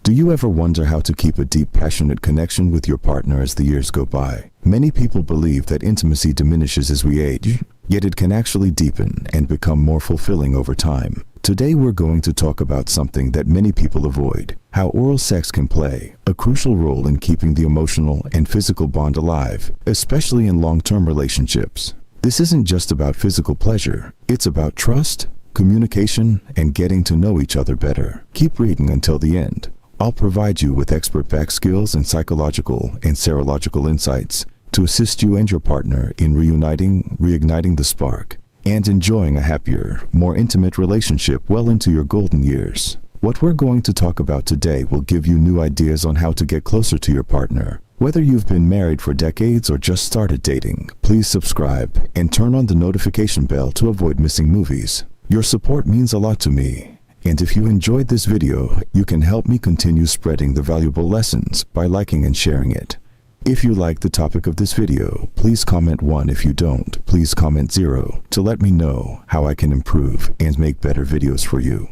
Do you ever wonder how to keep a deep, passionate connection with your partner as the years go by? Many people believe that intimacy diminishes as we age, yet it can actually deepen and become more fulfilling over time. Today we're going to talk about something that many people avoid: how oral sex can play a crucial role in keeping the emotional and physical bond alive, especially in long-term relationships. This isn't just about physical pleasure, it's about trust, communication, and getting to know each other better. Keep reading until the end. I'll provide you with expert-backed skills and psychological and serological insights to assist you and your partner in reigniting the spark, and enjoying a happier, more intimate relationship well into your golden years. What we're going to talk about today will give you new ideas on how to get closer to your partner. Whether you've been married for decades or just started dating, please subscribe and turn on the notification bell to avoid missing movies. Your support means a lot to me. And if you enjoyed this video, you can help me continue spreading the valuable lessons by liking and sharing it. If you like the topic of this video, please comment 1. If you don't, please comment 0 to let me know how I can improve and make better videos for you.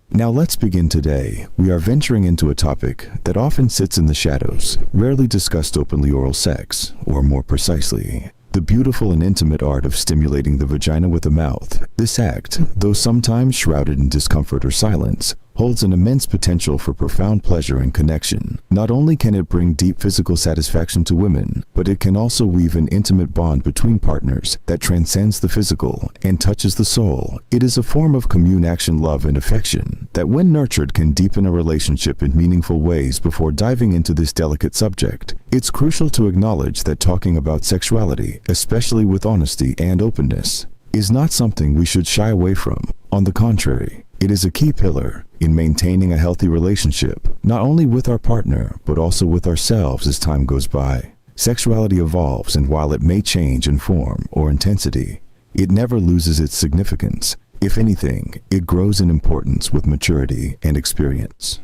Now let's begin today. We are venturing into a topic that often sits in the shadows, rarely discussed openly: oral sex, or more precisely, the beautiful and intimate art of stimulating the vagina with the mouth. This act, though sometimes shrouded in discomfort or silence, holds an immense potential for profound pleasure and connection. Not only can it bring deep physical satisfaction to women, but it can also weave an intimate bond between partners that transcends the physical and touches the soul. It is a form of communication, love, and affection that, when nurtured, can deepen a relationship in meaningful ways. Before diving into this delicate subject, it's crucial to acknowledge that talking about sexuality, especially with honesty and openness, is not something we should shy away from. On the contrary, it is a key pillar in maintaining a healthy relationship, not only with our partner, but also with ourselves as time goes by. Sexuality evolves, and while it may change in form or intensity, it never loses its significance. If anything, it grows in importance with maturity and experience.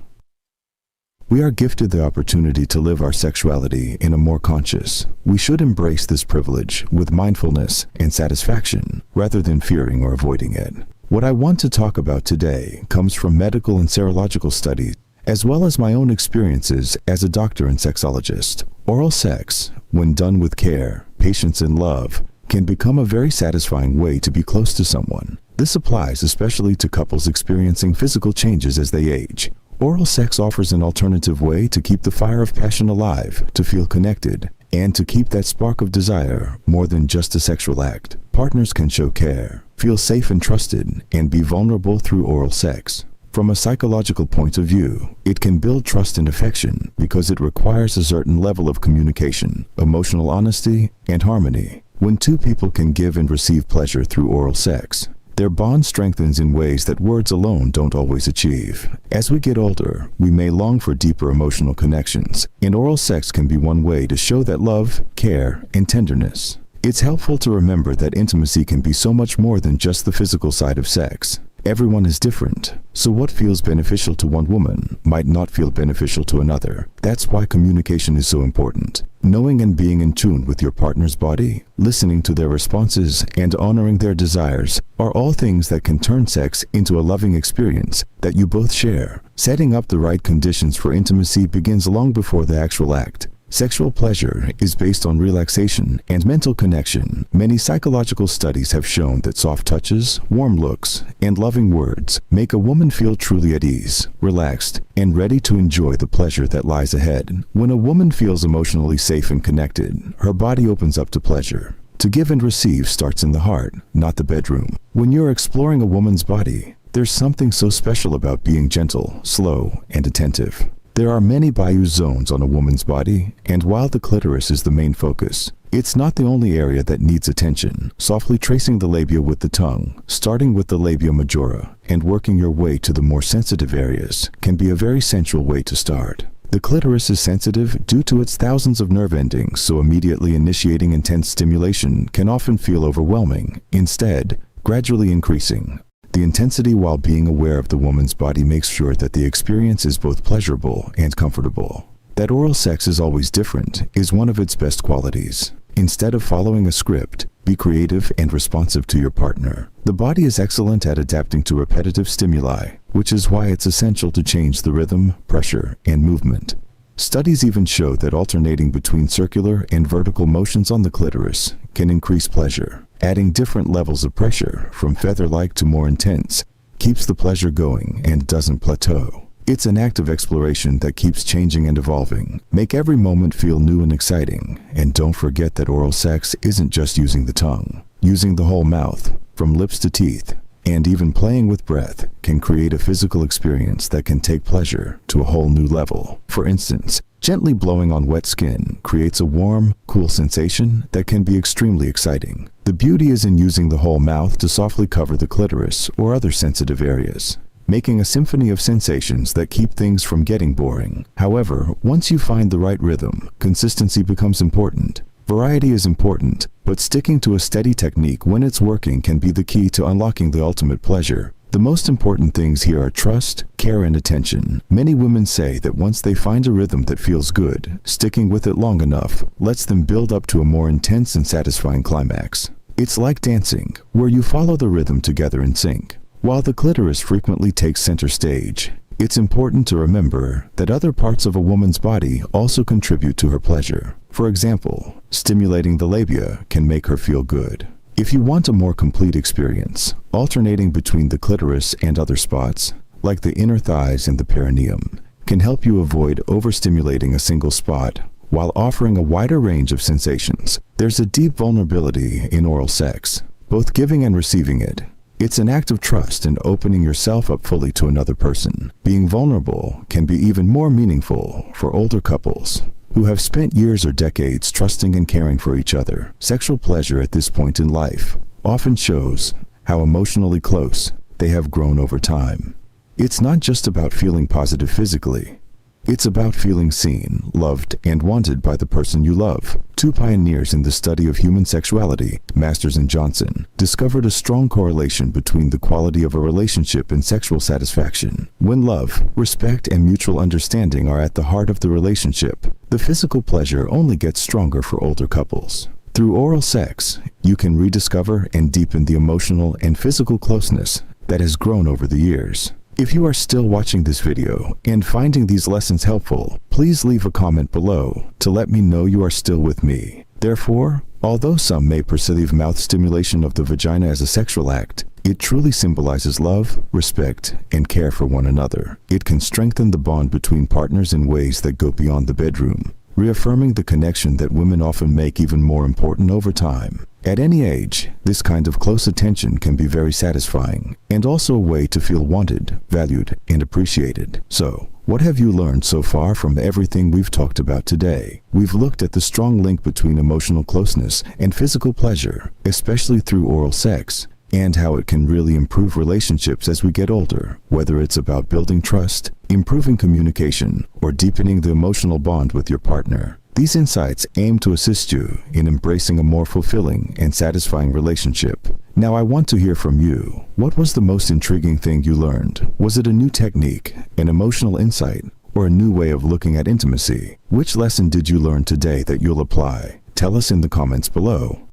We are gifted the opportunity to live our sexuality in a more conscious. We should embrace this privilege with mindfulness and satisfaction, rather than fearing or avoiding it. What I want to talk about today comes from medical and serological studies, as well as my own experiences as a doctor and sexologist. Oral sex, when done with care, patience, and love, can become a very satisfying way to be close to someone. This applies especially to couples experiencing physical changes as they age. Oral sex offers an alternative way to keep the fire of passion alive, to feel connected, and to keep that spark of desire more than just a sexual act. Partners can show care, feel safe and trusted, and be vulnerable through oral sex. From a psychological point of view, it can build trust and affection because it requires a certain level of communication, emotional honesty, and harmony. When two people can give and receive pleasure through oral sex, their bond strengthens in ways that words alone don't always achieve. As we get older, we may long for deeper emotional connections, and oral sex can be one way to show that love, care, and tenderness. It's helpful to remember that intimacy can be so much more than just the physical side of sex. Everyone is different, so what feels beneficial to one woman might not feel beneficial to another. That's why communication is so important. Knowing and being in tune with your partner's body, listening to their responses, and honoring their desires are all things that can turn sex into a loving experience that you both share. Setting up the right conditions for intimacy begins long before the actual act. Sexual pleasure is based on relaxation and mental connection. Many psychological studies have shown that soft touches, warm looks, and loving words make a woman feel truly at ease, relaxed, and ready to enjoy the pleasure that lies ahead. When a woman feels emotionally safe and connected, her body opens up to pleasure. To give and receive starts in the heart, not the bedroom. When you're exploring a woman's body, there's something so special about being gentle, slow, and attentive. There are many bayou zones on a woman's body, and while the clitoris is the main focus, it's not the only area that needs attention. Softly tracing the labia with the tongue, starting with the labia majora, and working your way to the more sensitive areas, can be a very sensual way to start. The clitoris is sensitive due to its thousands of nerve endings, so immediately initiating intense stimulation can often feel overwhelming. Instead, gradually increasing the intensity while being aware of the woman's body makes sure that the experience is both pleasurable and comfortable. That oral sex is always different is one of its best qualities. Instead of following a script, Be creative and responsive to your partner. The body is excellent at adapting to repetitive stimuli, which is why it's essential to change the rhythm, pressure, and movement. Studies even show that alternating between circular and vertical motions on the clitoris can increase pleasure. Adding different levels of pressure, from feather-like to more intense, keeps the pleasure going and doesn't plateau. It's an active exploration that keeps changing and evolving. Make every moment feel new and exciting. And don't forget that oral sex isn't just using the tongue. Using the whole mouth, from lips to teeth, and even playing with breath can create a physical experience that can take pleasure to a whole new level. For instance, gently blowing on wet skin creates a warm, cool sensation that can be extremely exciting. The beauty is in using the whole mouth to softly cover the clitoris or other sensitive areas, making a symphony of sensations that keep things from getting boring. However, once you find the right rhythm, consistency becomes important. Variety is important, but sticking to a steady technique when it's working can be the key to unlocking the ultimate pleasure. The most important things here are trust, care, and attention. Many women say that once they find a rhythm that feels good, sticking with it long enough lets them build up to a more intense and satisfying climax. It's like dancing, where you follow the rhythm together in sync. While the clitoris frequently takes center stage, it's important to remember that other parts of a woman's body also contribute to her pleasure. For example, stimulating the labia can make her feel good. If you want a more complete experience, alternating between the clitoris and other spots, like the inner thighs and the perineum, can help you avoid overstimulating a single spot while offering a wider range of sensations. There's a deep vulnerability in oral sex, both giving and receiving it. It's an act of trust and opening yourself up fully to another person. Being vulnerable can be even more meaningful for older couples who have spent years or decades trusting and caring for each other. Sexual pleasure at this point in life often shows how emotionally close they have grown over time. It's not just about feeling positive physically. It's about feeling seen, loved, and wanted by the person you love. Two pioneers in the study of human sexuality, Masters and Johnson, discovered a strong correlation between the quality of a relationship and sexual satisfaction. When love, respect, and mutual understanding are at the heart of the relationship, the physical pleasure only gets stronger for older couples. Through oral sex, you can rediscover and deepen the emotional and physical closeness that has grown over the years. If you are still watching this video and finding these lessons helpful, please leave a comment below to let me know you are still with me. Therefore, although some may perceive mouth stimulation of the vagina as a sexual act, it truly symbolizes love, respect, and care for one another. It can strengthen the bond between partners in ways that go beyond the bedroom, reaffirming the connection that women often make even more important over time. At any age, this kind of close attention can be very satisfying and also a way to feel wanted, valued, and appreciated. So, what have you learned so far from everything we've talked about today? We've looked at the strong link between emotional closeness and physical pleasure, especially through oral sex, and how it can really improve relationships as we get older, whether it's about building trust, improving communication, or deepening the emotional bond with your partner. These insights aim to assist you in embracing a more fulfilling and satisfying relationship. Now I want to hear from you. What was the most intriguing thing you learned? Was it a new technique, an emotional insight, or a new way of looking at intimacy? Which lesson did you learn today that you'll apply? Tell us in the comments below.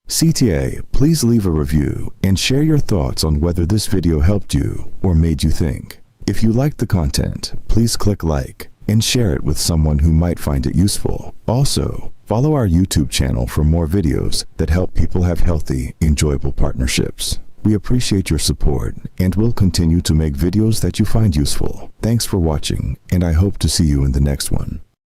CTA, please leave a review and share your thoughts on whether this video helped you or made you think. If you liked the content, please click like and share it with someone who might find it useful. Also, follow our YouTube channel for more videos that help people have healthy, enjoyable partnerships. We appreciate your support and will continue to make videos that you find useful. Thanks for watching, and I hope to see you in the next one.